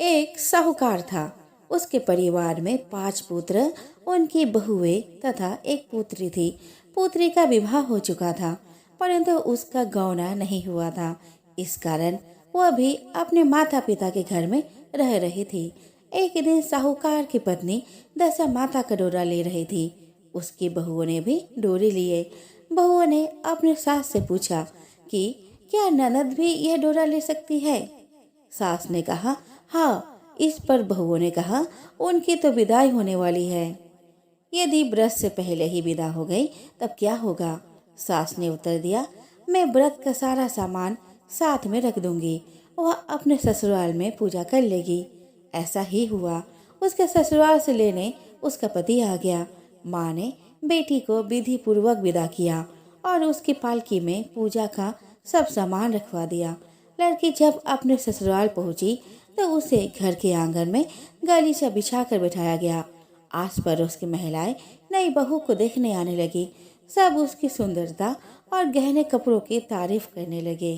एक साहूकार था। उसके परिवार में 5 पुत्र, उनकी बहुएं तथा एक पुत्री थी। पुत्री का विवाह हो चुका था, परंतु उसका गौना नहीं हुआ था। इस कारण वह भी अपने माता पिता के घर में रह रही थी। एक दिन साहूकार की पत्नी दशा माता का डोरा ले रही थी। उसकी बहुओं ने भी डोरी लिए। बहुओं ने अपने सास से पूछा कि क्या ननद भी यह डोरा ले सकती है। सास ने कहा हाँ। इस पर बहुओं ने कहा उनकी तो विदाई होने वाली है। यदि व्रत से पहले ही विदा हो गई तब क्या होगा। सास ने उत्तर दिया मैं व्रत का सारा सामान साथ में रख दूंगी। वह अपने ससुराल में पूजा कर लेगी। ऐसा ही हुआ। उसके ससुराल से लेने उसका पति आ गया। माँ ने बेटी को विधि पूर्वक विदा किया और उसकी पालकी में पूजा का सब सामान रखवा दिया। लड़की जब अपने ससुराल पहुंची तो उसे घर के आंगन में गलीचा बिछाकर बिठाया गया। आस पड़ोस की महिलाएं नई बहू को देखने आने लगी। सब उसकी सुंदरता और गहने कपड़ों की तारीफ करने लगे।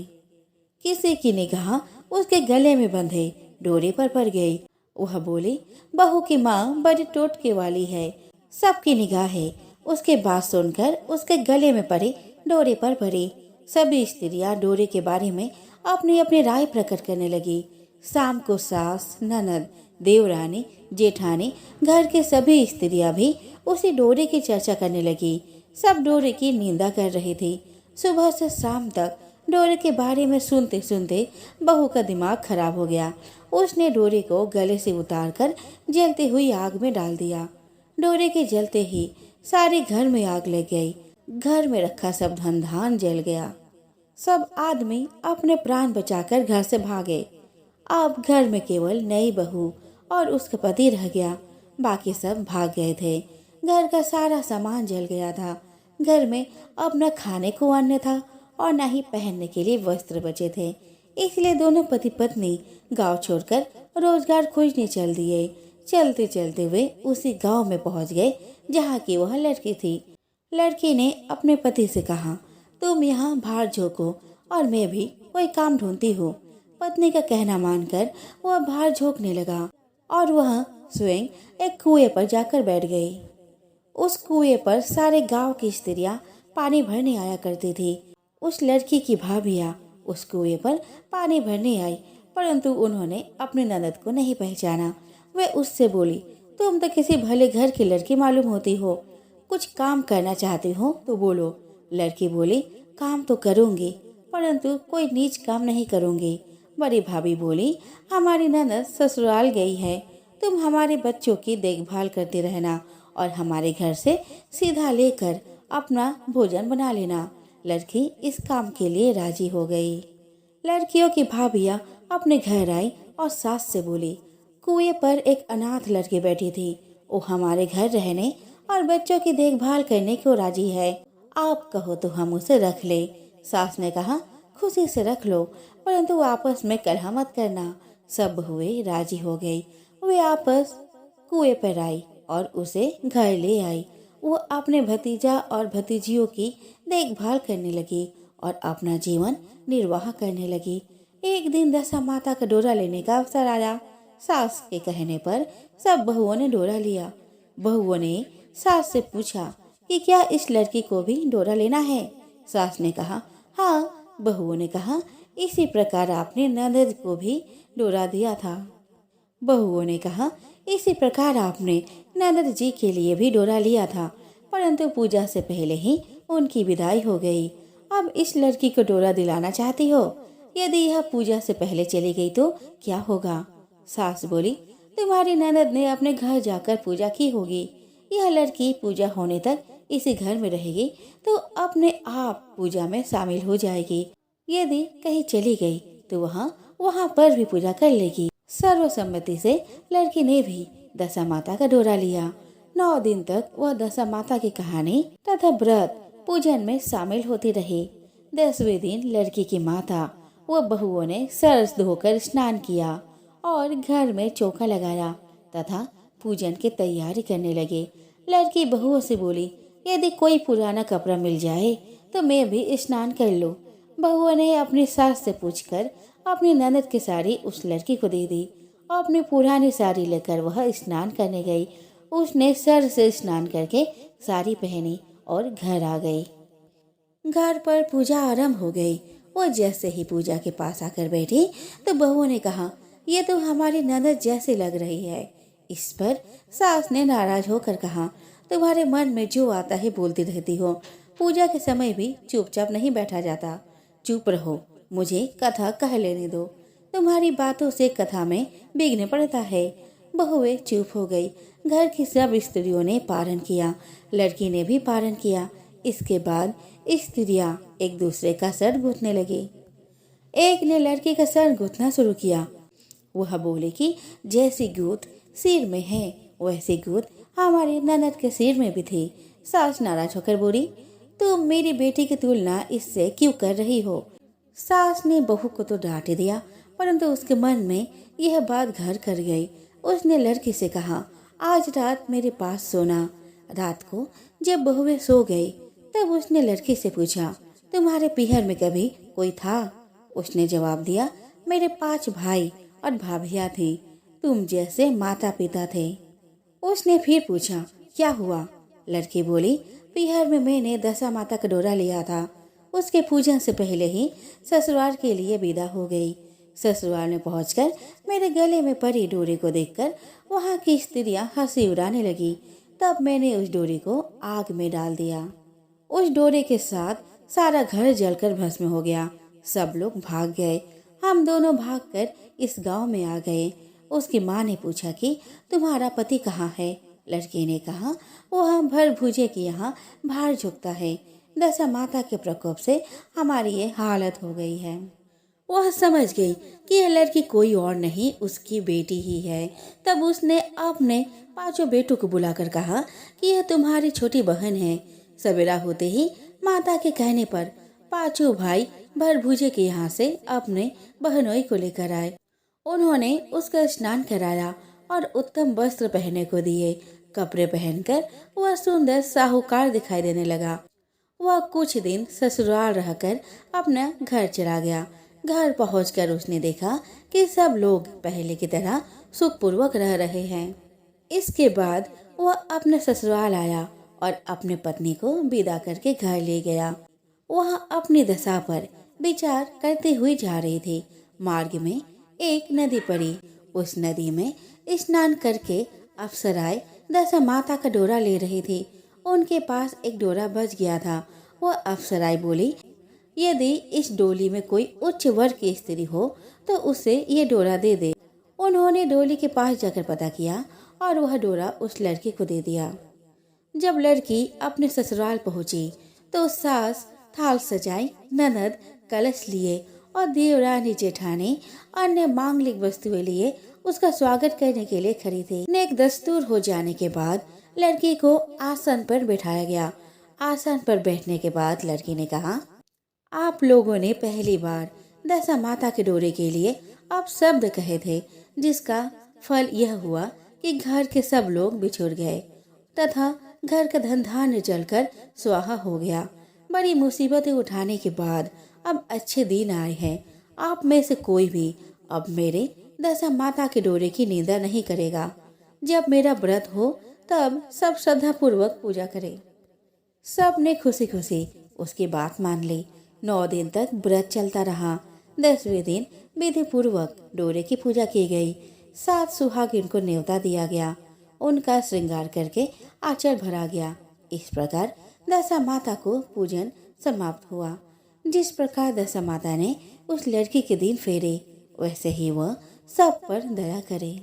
किसी की निगाह उसके गले में बंधे डोरी पर पड़ गई। वह बोली बहू की माँ बड़ी टोटके वाली है। सबकी निगाहें उसके बात सुनकर उसके गले में पड़ी डोरी पर पड़ी। सभी स्त्रियां डोरी के बारे में अपनी अपनी राय प्रकट करने लगी। शाम को सास, ननद, देवरानी, जेठानी, घर के सभी स्त्रियां भी उसी डोरे की चर्चा करने लगी। सब डोरे की निंदा कर रही थी। सुबह से शाम तक डोरे के बारे में सुनते सुनते बहू का दिमाग खराब हो गया। उसने डोरे को गले से उतारकर जलती हुई आग में डाल दिया। डोरे के जलते ही सारे घर में आग लग गई। घर में रखा सब धन धान जल गया। सब आदमी अपने प्राण बचाकर घर से भागे। अब घर में केवल नई बहू और उसका पति रह गया। बाकी सब भाग गए थे। घर का सारा सामान जल गया था। घर में अब न खाने को अन्न था और न ही पहनने के लिए वस्त्र बचे थे। इसलिए दोनों पति पत्नी गांव छोड़कर रोजगार खोजने चल दिए। चलते चलते वे उसी गांव में पहुंच गए जहां की वह लड़की थी। लड़की ने अपने पति से कहा तुम यहाँ भार झोंको और मैं भी कोई काम ढूंढती हूँ। पत्नी का कहना मानकर वह भार झोंकने लगा और वह स्वयं एक कुएं पर जाकर बैठ गई। उस कुएं पर सारे गांव की स्त्रियां पानी भरने आया करती थी। उस लड़की की भाभियां उस कुएं पर पानी भरने आई, परंतु उन्होंने अपने ननद को नहीं पहचाना। वे उससे बोली तुम तो किसी भले घर की लड़की मालूम होती हो। कुछ काम करना चाहती हो तो बोलो। लड़की बोली काम तो करूंगी, परंतु कोई नीच काम नहीं करूंगी। बड़ी भाभी बोली हमारी ननद ससुराल गई है। तुम हमारे बच्चों की देखभाल करते रहना और हमारे घर से सीधा लेकर अपना भोजन बना लेना। लड़की इस काम के लिए राजी हो गई। लड़कियों की भाभियां अपने घर आई और सास से बोली कुएं पर एक अनाथ लड़की बैठी थी। वो हमारे घर रहने और बच्चों की देखभाल करने को राजी है। आप कहो तो हम उसे रख ले। सास ने कहा खुशी से रख लो, परंतु आपस में कलह मत करना। सब हुए राजी हो गई। वे आपस कुएं पर आई और उसे घर ले आई। वो अपने भतीजा और भतीजियों की देखभाल करने लगी और अपना जीवन निर्वाह करने लगी। एक दिन दशा माता का डोरा लेने का अवसर आया। सास के कहने पर सब बहुओं ने डोरा लिया। बहुओं ने सास से पूछा कि क्या इस लड़की को भी डोरा लेना है। सास ने कहा हाँ। बहुओं ने कहा इसी प्रकार आपने ननद को भी डोरा दिया था। बहुओं ने कहा इसी प्रकार आपने ननद जी के लिए भी डोरा लिया था, परंतु पूजा से पहले ही उनकी विदाई हो गई। अब इस लड़की को डोरा दिलाना चाहती हो। यदि यह पूजा से पहले चली गई तो क्या होगा। सास बोली तुम्हारी ननद ने अपने घर जाकर पूजा की होगी। यह लड़की पूजा होने तक इसी घर में रहेगी तो अपने आप पूजा में शामिल हो जाएगी। यदि कहीं चली गई तो वहाँ पर भी पूजा कर लेगी। सर्वसम्मति से लड़की ने भी दशा माता का डोरा लिया। 9 दिन तक वह दशा माता की कहानी तथा व्रत पूजन में शामिल होती रही। 10वें दिन लड़की की माता व बहुओं ने सर धोकर स्नान किया और घर में चौका लगाया तथा पूजन की तैयारी करने लगे। लड़की बहुओं से बोली यदि कोई पुराना कपड़ा मिल जाए तो मैं भी स्नान कर लूं। बहुओं ने अपनी सास से पूछकर अपनी ननद की साड़ी उस लड़की को दे दी और अपनी पुरानी साड़ी लेकर वह स्नान करने गई। उसने सर से स्नान करके साड़ी पहनी और घर आ गई। घर पर पूजा आरंभ हो गई। वो जैसे ही पूजा के पास आकर बैठी तो बहू ने कहा, ये तो हमारी ननद जैसी लग रही है। इस पर सास ने नाराज होकर कहा, तुम्हारे मन में जो आता है बोलती रहती हो। पूजा के समय भी चुपचाप नहीं बैठा जाता। चुप रहो, मुझे कथा कह लेने दो। तुम्हारी बातों से कथा में विघ्न पड़ता है। बहुएं चुप हो गई। घर की सब स्त्रियों ने पारण किया, लड़की ने भी पारण किया। इसके बाद स्त्रियां एक दूसरे का सर गूंथने लगी। एक ने लड़की का सर गूंथना शुरू किया। वह बोले कि जैसी गूंथ सिर में है वैसी गूंथ हमारी ननद के सिर में भी थी। सास नाराज होकर बोली, तुम मेरी बेटी की तुलना इससे क्यों कर रही हो। सास ने बहू को तो डांट दिया, परंतु उसके मन में यह बात घर कर गई। उसने लड़की से कहा, आज रात मेरे पास सोना। रात को जब बहुएं सो गई तब उसने लड़की से पूछा, तुम्हारे पीहर में कभी कोई था। उसने जवाब दिया, मेरे 5 भाई और भाभियां थी, तुम जैसे माता पिता थे। उसने फिर पूछा, क्या हुआ। लड़की बोली, पीहर में मैंने दशा माता का डोरा लिया था। उसके पूजन से पहले ही ससुराल के लिए विदा हो गई। ससुराल में पहुंचकर मेरे गले में पड़ी डोरी को देखकर वहां की स्त्रियां हंसी उड़ाने लगी। तब मैंने उस डोरी को आग में डाल दिया। उस डोरे के साथ सारा घर जलकर भस्म हो गया। सब लोग भाग गए। हम दोनों भागकर इस गांव में आ गए। उसकी माँ ने पूछा कि तुम्हारा पति कहाँ है। लड़की ने कहा, वह भर भूजे के यहाँ भार झुकता है। दशा माता के प्रकोप से हमारी ये हालत हो गई है। वह समझ गई कि यह लड़की कोई और नहीं उसकी बेटी ही है। तब उसने अपने 5 बेटों को बुलाकर कहा कि यह तुम्हारी छोटी बहन है। सवेरा होते ही माता के कहने पर 5 भाई भर भूजे के यहाँ से अपने बहनोई को लेकर आए। उन्होंने उसका स्नान कराया और उत्तम वस्त्र पहनने को दिए। कपड़े पहनकर वह सुंदर साहूकार दिखाई देने लगा। वह कुछ दिन ससुराल रहकर अपना घर चला गया। घर पहुंचकर उसने देखा कि सब लोग पहले की तरह सुखपूर्वक रह रहे हैं। इसके बाद वह अपने ससुराल आया और अपने पत्नी को विदा करके घर ले गया। वह अपनी दशा पर विचार करते हुए जा रही थी। मार्ग में एक नदी पड़ी। उस नदी में स्नान करके अप्सराएं दशा माता का डोरा ले रही थी। उनके पास एक डोरा बच गया था। वह अप्सराएं बोली, यदि इस डोली में कोई उच्च वर्ग की स्त्री हो तो उसे ये डोरा दे दे। उन्होंने डोली के पास जाकर पता किया और वह डोरा उस लड़की को दे दिया। जब लड़की अपने ससुराल पहुंची तो सास थाल सजाई, ननद कलश लिए और देवरानी जेठानी अन्य मांगलिक वस्तुएं लिए उसका स्वागत करने के लिए खड़ी थी। नेक दस्तूर हो जाने के बाद लड़की को आसन पर बैठाया गया। आसन पर बैठने के बाद लड़की ने कहा, आप लोगों ने पहली बार दशा माता के डोरे के लिए अब शब्द कहे थे, जिसका फल यह हुआ कि घर के सब लोग बिछुड़ गए तथा घर का धन धान्य जलकर स्वाहा हो गया। बड़ी मुसीबतें उठाने के बाद अब अच्छे दिन आए हैं। आप में से कोई भी अब मेरे दशा माता के डोरे की निंदा नहीं करेगा। जब मेरा व्रत हो तब सब श्रद्धा पूर्वक पूजा करें। सब ने खुशी खुशी उसकी बात मान ली। 9 दिन तक व्रत चलता रहा। 10वें दिन विधि पूर्वक डोरे की पूजा की गई। 7 सुहागिन को न्योता दिया गया। उनका श्रृंगार करके आचर भरा गया। इस प्रकार दशा माता को पूजन समाप्त हुआ। जिस प्रकार दशा माता ने उस लड़की के दिन फेरे, वैसे ही वह सब पर दया करे।